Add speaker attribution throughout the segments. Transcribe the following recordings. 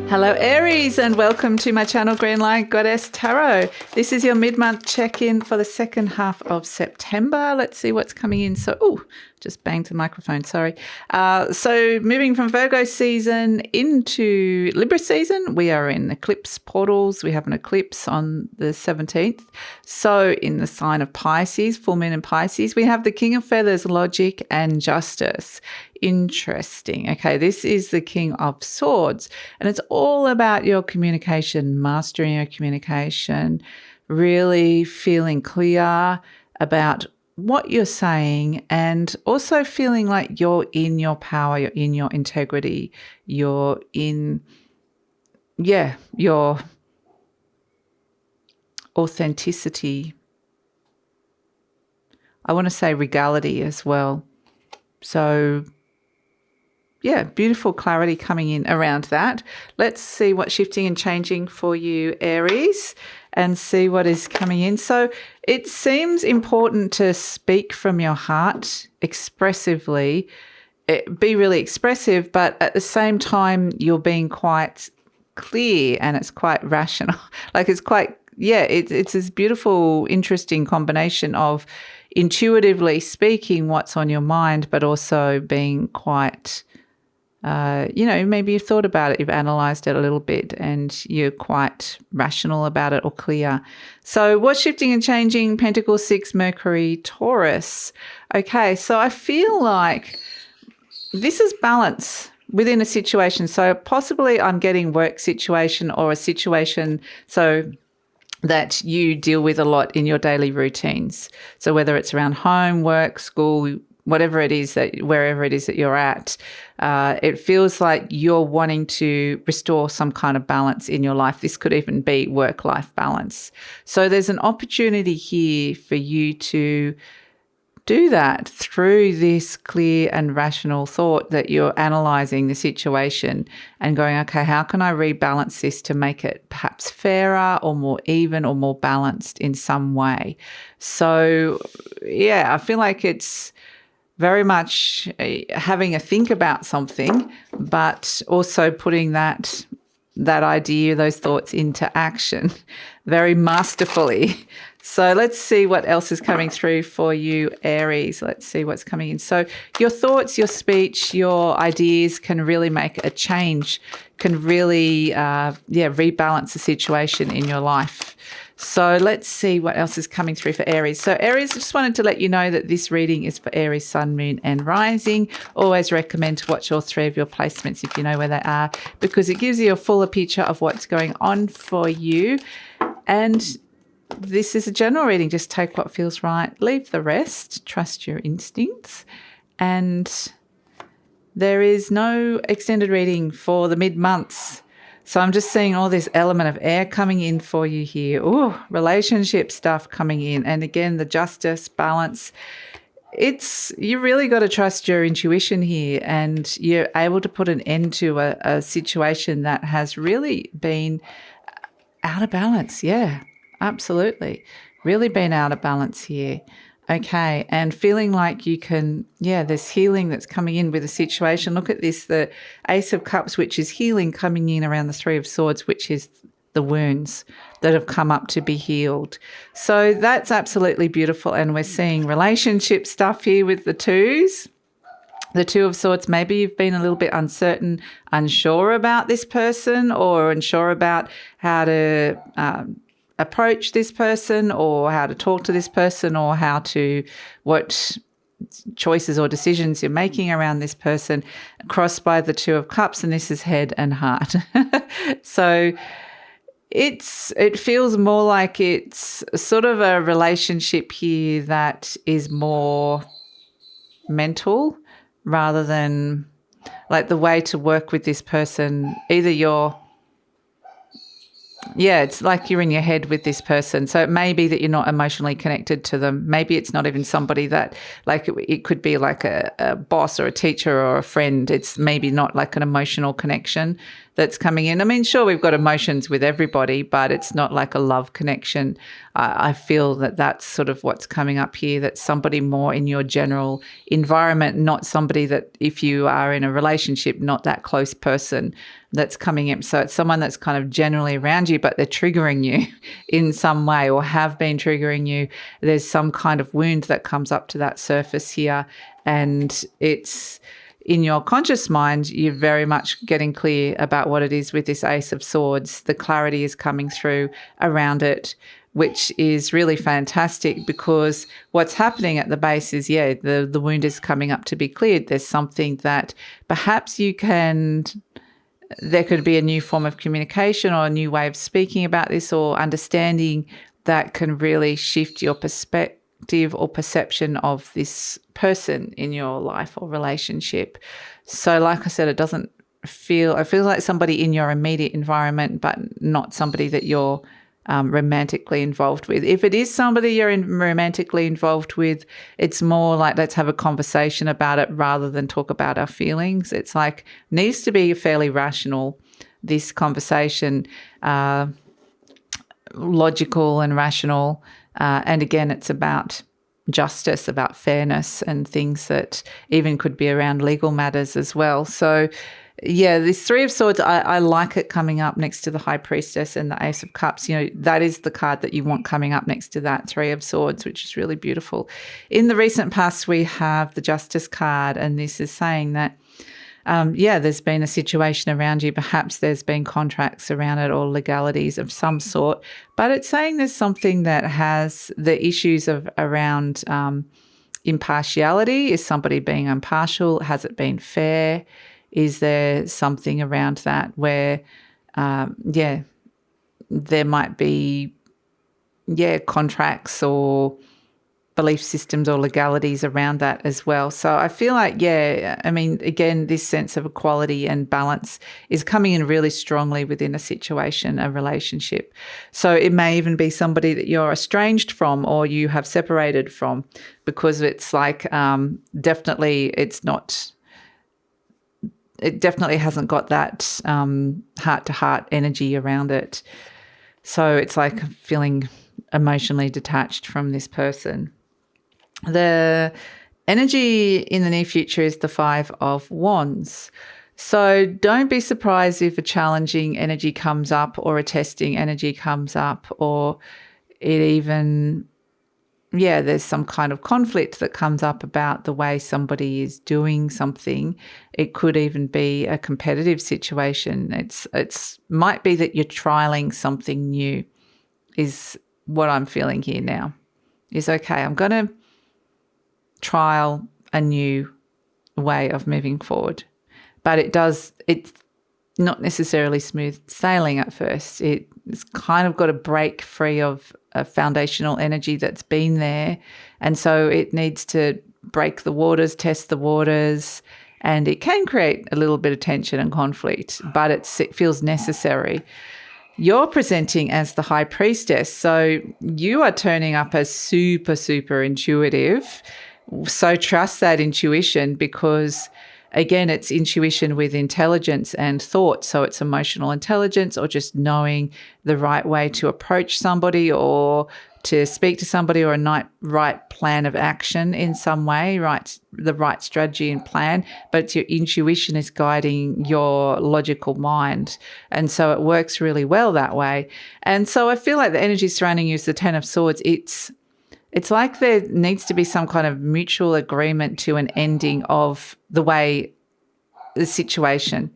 Speaker 1: Hello Aries, and welcome to my channel GreenLion Goddess Tarot. This is your mid-month check-in for the second half of September. Let's see what's coming in. So, just banged the microphone, sorry. So moving from Virgo season into Libra season, we are in eclipse portals. We have an eclipse on the 17th. So in the sign of Pisces, full moon in Pisces, we have the King of Feathers, logic and justice. Interesting. Okay, this is the King of Swords, and it's all about your communication, mastering your communication, really feeling clear about what you're saying, and also feeling like you're in your power, you're in your integrity, you're in, your authenticity. I want to say regality as well. So beautiful clarity coming in around that. Let's see what's shifting and changing for you, Aries, and see what is coming in. So it seems important to speak from your heart expressively, be really expressive, but at the same time, you're being quite clear and it's quite rational. Like it's quite, it's this beautiful, interesting combination of intuitively speaking what's on your mind, but also being quite, maybe you've thought about it, you've analysed it a little bit and you're quite rational about it or clear. So what's shifting and changing? Pentacle 6, Mercury, Taurus. Okay, so I feel like this is balance within a situation. So possibly I'm getting work situation or a situation so that you deal with a lot in your daily routines. So whether it's around home, work, school, whatever it is wherever it is that you're at, it feels like you're wanting to restore some kind of balance in your life. This could even be work-life balance. So there's an opportunity here for you to do that through this clear and rational thought that you're analysing the situation and going, okay, how can I rebalance this to make it perhaps fairer or more even or more balanced in some way? So, I feel like it's very much having a think about something, but also putting that idea, those thoughts into action very masterfully. So let's see what else is coming through for you, Aries. Let's see what's coming in. So your thoughts, your speech, your ideas can really make a change, can really, rebalance the situation in your life. So let's see what else is coming through for Aries. So Aries, I just wanted to let you know that this reading is for Aries, Sun, Moon and Rising. Always recommend to watch all three of your placements if you know where they are, because it gives you a fuller picture of what's going on for you. And this is a general reading. Just take what feels right, leave the rest, trust your instincts. And there is no extended reading for the mid-months. So I'm just seeing all this element of air coming in for you here. Ooh, relationship stuff coming in. And again, the justice, balance. You really got to trust your intuition here, and you're able to put an end to a situation that has really been out of balance. Yeah, absolutely. Really been out of balance here. Okay, and feeling like you can, there's healing that's coming in with the situation. Look at this, the Ace of Cups, which is healing coming in around the Three of Swords, which is the wounds that have come up to be healed. So that's absolutely beautiful. And we're seeing relationship stuff here with the twos. The Two of Swords, maybe you've been a little bit uncertain, unsure about this person, or unsure about how to approach this person, or how to talk to this person, or what choices or decisions you're making around this person, crossed by the Two of Cups, and this is head and heart. So it feels more like it's sort of a relationship here that is more mental rather than like the way to work with this person. Either it's like you're in your head with this person. So it may be that you're not emotionally connected to them. Maybe it's not even somebody that, like, it could be like a boss or a teacher or a friend. It's maybe not like an emotional connection. that's coming in. I mean, sure, we've got emotions with everybody, but it's not like a love connection. I feel that that's sort of what's coming up here, that's somebody more in your general environment, not somebody that, if you are in a relationship, not that close person that's coming in. So it's someone that's kind of generally around you, but they're triggering you in some way, or have been triggering you. There's some kind of wound that comes up to that surface here, and it's in your conscious mind, you're very much getting clear about what it is with this Ace of Swords. The clarity is coming through around it, which is really fantastic, because what's happening at the base is, the wound is coming up to be cleared. There's something that perhaps there could be a new form of communication or a new way of speaking about this or understanding that can really shift your perspective or perception of this person in your life or relationship. So like I said, it feels like somebody in your immediate environment, but not somebody that you're romantically involved with. If it is somebody you're romantically involved with, it's more like, let's have a conversation about it rather than talk about our feelings. It's like, needs to be fairly rational, this conversation, logical and rational. And again, it's about justice, about fairness, and things that even could be around legal matters as well. So this Three of Swords, I like it coming up next to the High Priestess and the Ace of Cups. That is the card that you want coming up next to that Three of Swords, which is really beautiful. In the recent past, we have the Justice card, and this is saying that there's been a situation around you. Perhaps there's been contracts around it or legalities of some sort, but it's saying there's something that has the issues around impartiality. Is somebody being impartial? Has it been fair? Is there something around that where, there might be, contracts or belief systems or legalities around that as well. So I feel like, again, this sense of equality and balance is coming in really strongly within a situation, a relationship. So it may even be somebody that you're estranged from or you have separated from, because it's like it definitely hasn't got that heart-to-heart energy around it. So it's like feeling emotionally detached from this person. The energy in the near future is the Five of Wands. So don't be surprised if a challenging energy comes up or a testing energy comes up, or it even, there's some kind of conflict that comes up about the way somebody is doing something. It could even be a competitive situation. It's might be that you're trialing something new, is what I'm feeling here now. Is okay, I'm going to trial a new way of moving forward. But it's not necessarily smooth sailing at first. It's kind of got to break free of a foundational energy that's been there. And so it needs to break the waters, test the waters, and it can create a little bit of tension and conflict, but it feels necessary. You're presenting as the High Priestess, so you are turning up as super, super intuitive. So trust that intuition, because again, it's intuition with intelligence and thought. So it's emotional intelligence, or just knowing the right way to approach somebody or to speak to somebody, or a right plan of action in some way, the right strategy and plan. But it's your intuition is guiding your logical mind. And so it works really well that way. And so I feel like the energy surrounding you is the Ten of Swords. It's like there needs to be some kind of mutual agreement to an ending of the situation,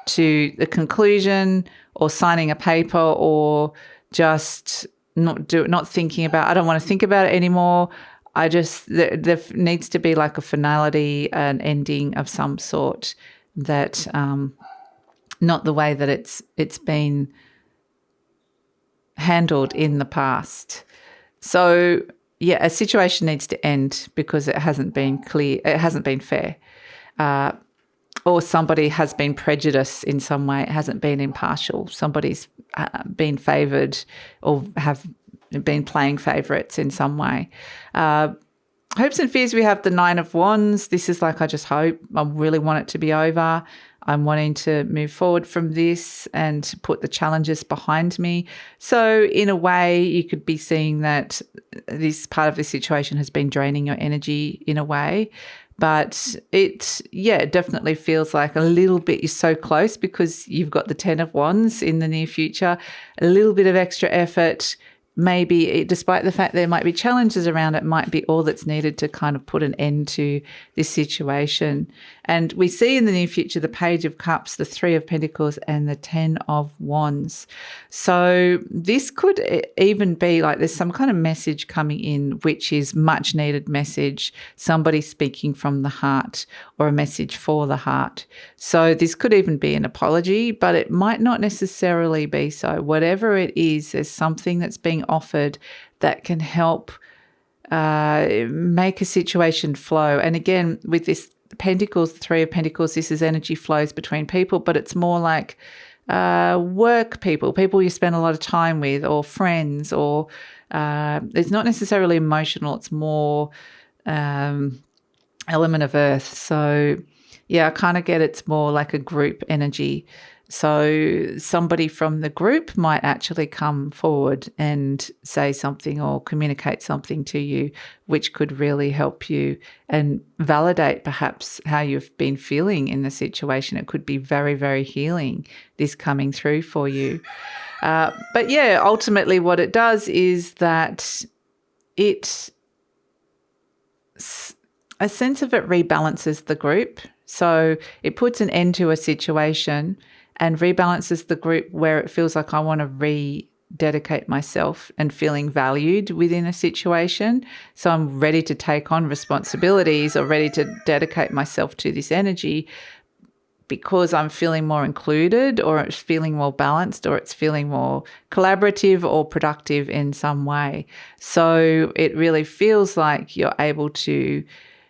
Speaker 1: to the conclusion, or signing a paper, or just not thinking about, I don't want to think about it anymore. There needs to be like a finality, an ending of some sort, that not the way that it's been handled in the past. So a situation needs to end because it hasn't been clear, it hasn't been fair, or somebody has been prejudiced in some way, it hasn't been impartial, somebody's been favoured or have been playing favourites in some way. Hopes and fears, we have the Nine of Wands. This is like, I just hope, I really want it to be over. I'm wanting to move forward from this and put the challenges behind me. So in a way, you could be seeing that this part of the situation has been draining your energy in a way. But it definitely feels like a little bit, you're so close because you've got the 10 of Wands in the near future, a little bit of extra effort. Maybe despite the fact there might be challenges around it, might be all that's needed to kind of put an end to this situation. And we see in the near future the Page of Cups, the 3 of Pentacles and the 10 of Wands. So this could even be like there's some kind of message coming in, which is much needed message, somebody speaking from the heart or a message for the heart. So this could even be an apology, but it might not necessarily be so. Whatever it is, there's something that's being offered that can help make a situation flow. And again, with this Pentacles, 3 of Pentacles, this is energy flows between people, but it's more like work people you spend a lot of time with, or friends, or it's not necessarily emotional, it's more element of earth. So yeah, I kind of get it's more like a group energy. So somebody from the group might actually come forward and say something or communicate something to you, which could really help you and validate perhaps how you've been feeling in the situation. It could be very, very healing, this coming through for you. But yeah, ultimately what it does is that a sense of it rebalances the group. So it puts an end to a situation and rebalances the group where it feels like I want to rededicate myself and feeling valued within a situation. So I'm ready to take on responsibilities or ready to dedicate myself to this energy because I'm feeling more included, or it's feeling more balanced, or it's feeling more collaborative or productive in some way. So it really feels like you're able to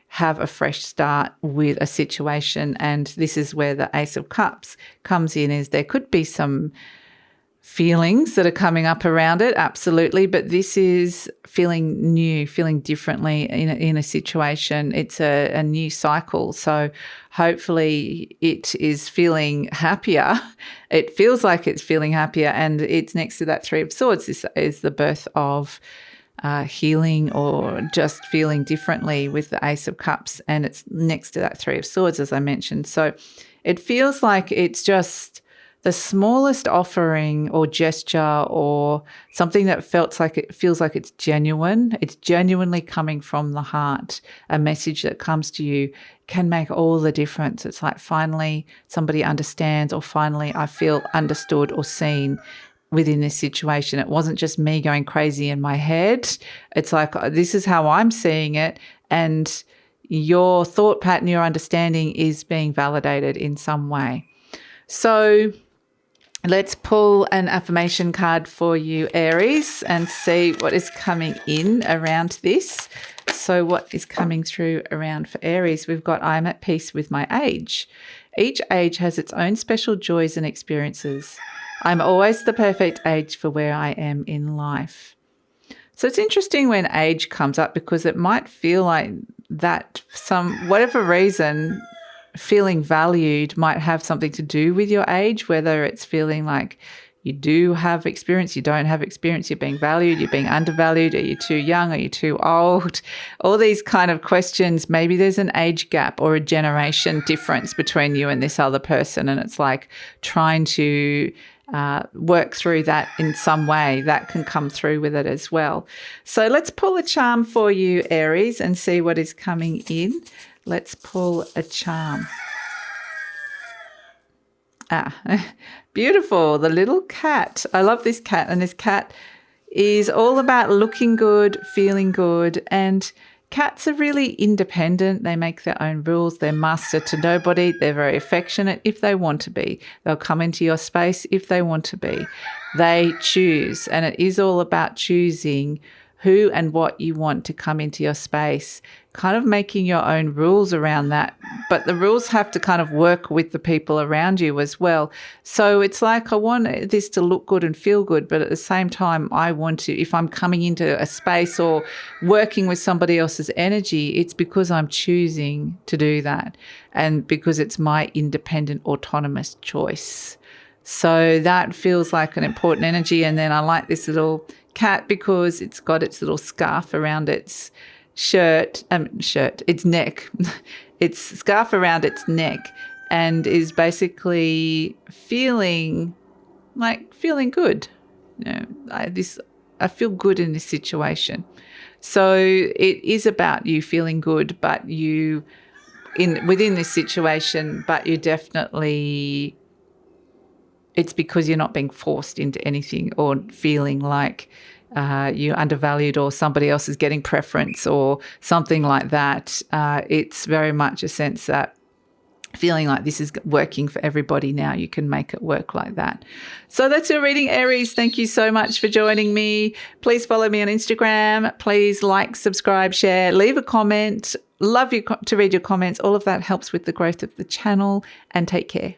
Speaker 1: have a fresh start with a situation. And this is where the Ace of Cups comes in, is there could be some feelings that are coming up around it, absolutely, but this is feeling new, feeling differently in a situation. It's a new cycle. So hopefully it is feeling happier. It feels like it's feeling happier, and it's next to that 3 of Swords. This is the birth of healing or just feeling differently with the Ace of Cups, and it's next to that 3 of Swords, as I mentioned. So it feels like it's just the smallest offering or gesture or something that feels like it's genuine. It's genuinely coming from the heart. A message that comes to you can make all the difference. It's like finally somebody understands, or finally I feel understood or seen within this situation. It wasn't just me going crazy in my head. It's like, this is how I'm seeing it, and your thought pattern, your understanding is being validated in some way. So let's pull an affirmation card for you, Aries, and see what is coming in around this. So what is coming through around for Aries? We've got, I'm at peace with my age. Each age has its own special joys and experiences. I'm always the perfect age for where I am in life. So it's interesting when age comes up, because it might feel like that whatever reason, feeling valued might have something to do with your age, whether it's feeling like you do have experience, you don't have experience, you're being valued, you're being undervalued, are you too young, are you too old? All these kind of questions. Maybe there's an age gap or a generation difference between you and this other person, and it's like trying to work through that in some way. That can come through with it as well. So let's pull a charm for you, Aries, and see what is coming in. Let's pull a charm. Beautiful. The little cat. I love this cat. And this cat is all about looking good, feeling good. And cats are really independent. They make their own rules. They're master to nobody. They're very affectionate if they want to be. They'll come into your space if they want to be. They choose. And it is all about choosing who and what you want to come into your space, kind of making your own rules around that. But the rules have to kind of work with the people around you as well. So it's like, I want this to look good and feel good, but at the same time, I want to, if I'm coming into a space or working with somebody else's energy, it's because I'm choosing to do that and because it's my independent, autonomous choice. So that feels like an important energy. And then I like this little cat because it's got its little scarf around its its neck. Its scarf around its neck, and is basically feeling good. You know, I feel good in this situation. So it is about you feeling good, but within this situation, but you definitely, it's because you're not being forced into anything or feeling like you're undervalued or somebody else is getting preference or something like that. It's very much a sense that feeling like this is working for everybody now, you can make it work like that. So that's your reading, Aries. Thank you so much for joining me. Please follow me on Instagram. Please like, subscribe, share, leave a comment. Love you to read your comments. All of that helps with the growth of the channel, and take care.